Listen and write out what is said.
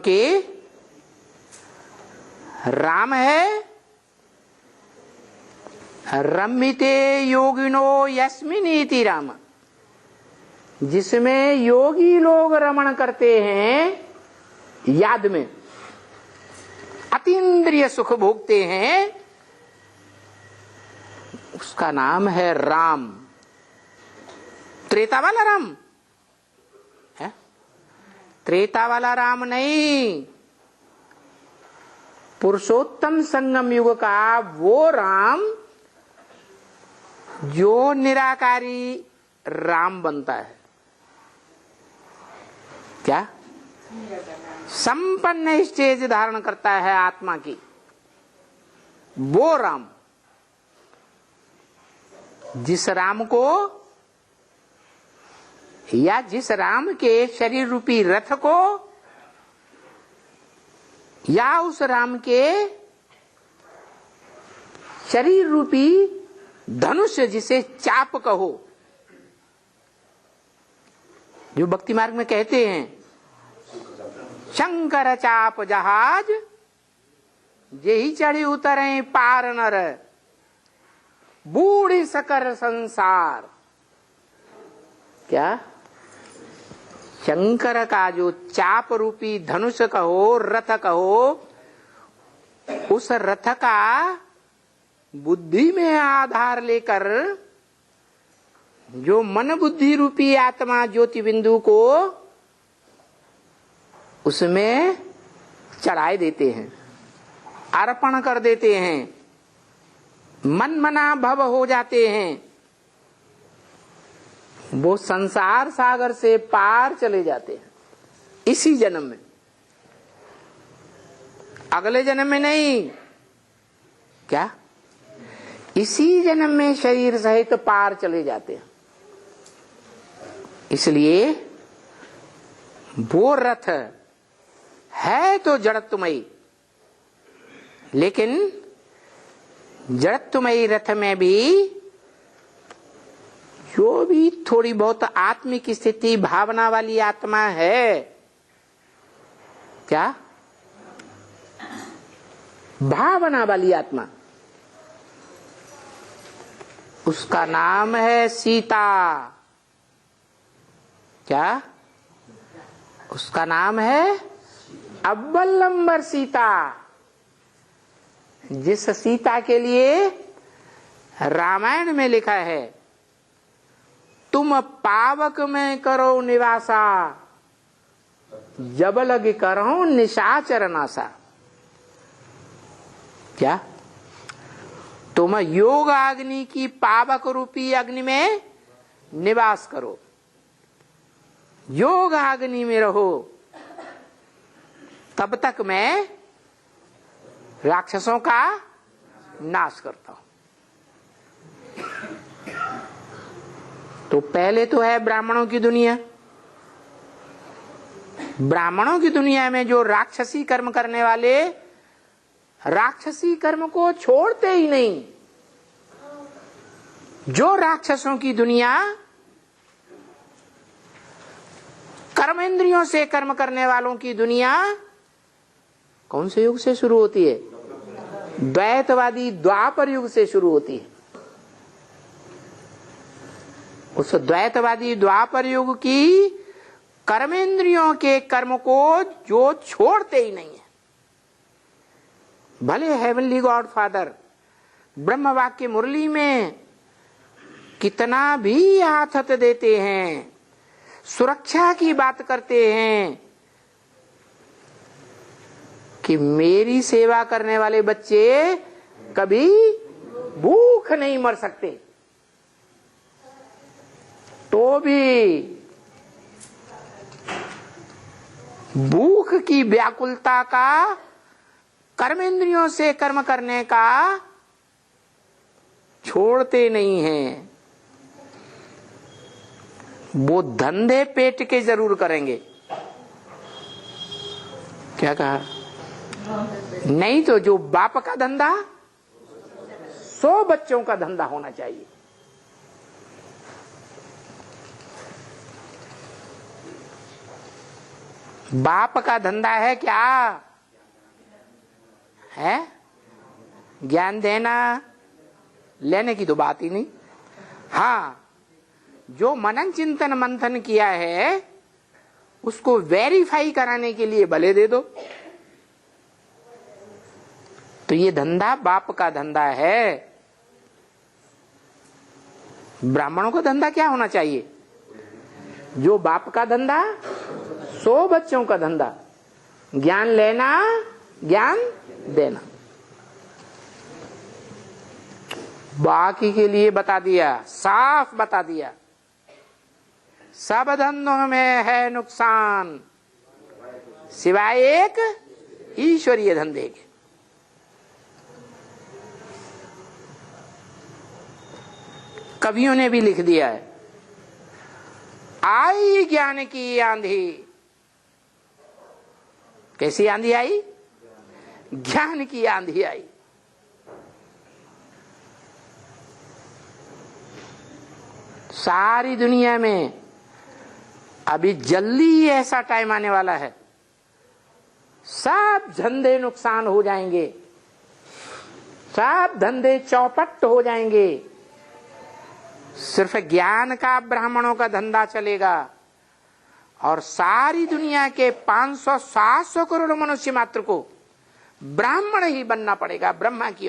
कि राम है रमिते योगिनो यस्मिनीति राम, जिसमें योगी लोग रमण करते हैं याद में, अतीन्द्रिय सुख भोगते हैं, उसका नाम है राम। त्रेता वाला राम है, त्रेता वाला राम नहीं, पुरुषोत्तम संगम युग का वो राम जो निराकारी राम बनता है। क्या संपन्न स्टेज धारण करता है आत्मा की, वो राम। जिस राम को या जिस राम के शरीर रूपी रथ को या उस राम के शरीर रूपी धनुष, जिसे चाप कहो, जो भक्ति मार्ग में कहते हैं शंकर चाप जहाज जेहि चढ़ी उतरे पार नर, बूढ़ी सकर संसार। क्या शंकर का जो चाप रूपी धनुष कहो, रथ कहो, उस रथ का बुद्धि में आधार लेकर जो मन बुद्धि रूपी आत्मा ज्योति बिंदु को उसमें चढ़ाए देते हैं, अर्पण कर देते हैं, मन मना भव हो जाते हैं, वो संसार सागर से पार चले जाते हैं इसी जन्म में, अगले जन्म में नहीं। क्या इसी जन्म में शरीर सहित पार चले जाते हैं। इसलिए वो रथ है तो जड़त्वमयी, लेकिन जड़त्वमयी रथ में भी जो भी थोड़ी बहुत आत्मिक स्थिति भावना वाली आत्मा है, क्या भावना वाली आत्मा, उसका नाम है सीता। क्या उसका नाम है अव्वल नंबर सीता। जिस सीता के लिए रामायण में लिखा है तुम पावक में करो निवासा, जब लग करो निशाचर नासा। क्या तुम योग अग्नि की पावक रूपी अग्नि में निवास करो, योग अग्नि में रहो, तब तक मैं राक्षसों का नाश करता हूं। तो पहले तो है ब्राह्मणों की दुनिया। ब्राह्मणों की दुनिया में जो राक्षसी कर्म करने वाले राक्षसी कर्म को छोड़ते ही नहीं, जो राक्षसों की दुनिया कर्मेंद्रियों से कर्म करने वालों की दुनिया कौन से युग से शुरू होती है? द्वैतवादी द्वापर युग से शुरू होती है। उस द्वैतवादी द्वापर युग की कर्मेंद्रियों के कर्म को जो छोड़ते ही नहीं है, भले हेवनली गॉड फादर ब्रह्म वाक्य मुरली में कितना भी आथत देते हैं, सुरक्षा की बात करते हैं कि मेरी सेवा करने वाले बच्चे कभी भूख नहीं मर सकते, तो भी भूख की व्याकुलता का, कर्मेंद्रियों से कर्म करने का छोड़ते नहीं हैं। वो धंधे पेट के जरूर करेंगे। क्या कहा? नहीं तो जो बाप का धंधा 100 बच्चों का धंधा होना चाहिए। बाप का धंधा है क्या? है ज्ञान देना, लेने की तो बात ही नहीं। हाँ, जो मनन चिंतन मंथन किया है उसको वेरीफाई कराने के लिए भले दे दो। तो ये धंधा बाप का धंधा है। ब्राह्मणों का धंधा क्या होना चाहिए? जो बाप का धंधा, 100 बच्चों का धंधा, ज्ञान लेना, ज्ञान देना। बाकी के लिए बता दिया, साफ बता दिया, सब धंधों में है नुकसान सिवाय एक ईश्वरीय धंधे के। कवियों ने भी लिख दिया है, आई ज्ञान की आंधी। कैसी आंधी आई? ज्ञान की आंधी आई। सारी दुनिया में अभी जल्दी ऐसा टाइम आने वाला है, सब धंधे नुकसान हो जाएंगे, सब धंधे चौपट हो जाएंगे। सिर्फ ज्ञान का ब्राह्मणों का धंधा चलेगा और सारी दुनिया के 500-700 करोड़ मनुष्य मात्र को ब्राह्मण ही बनना पड़ेगा, ब्रह्मा की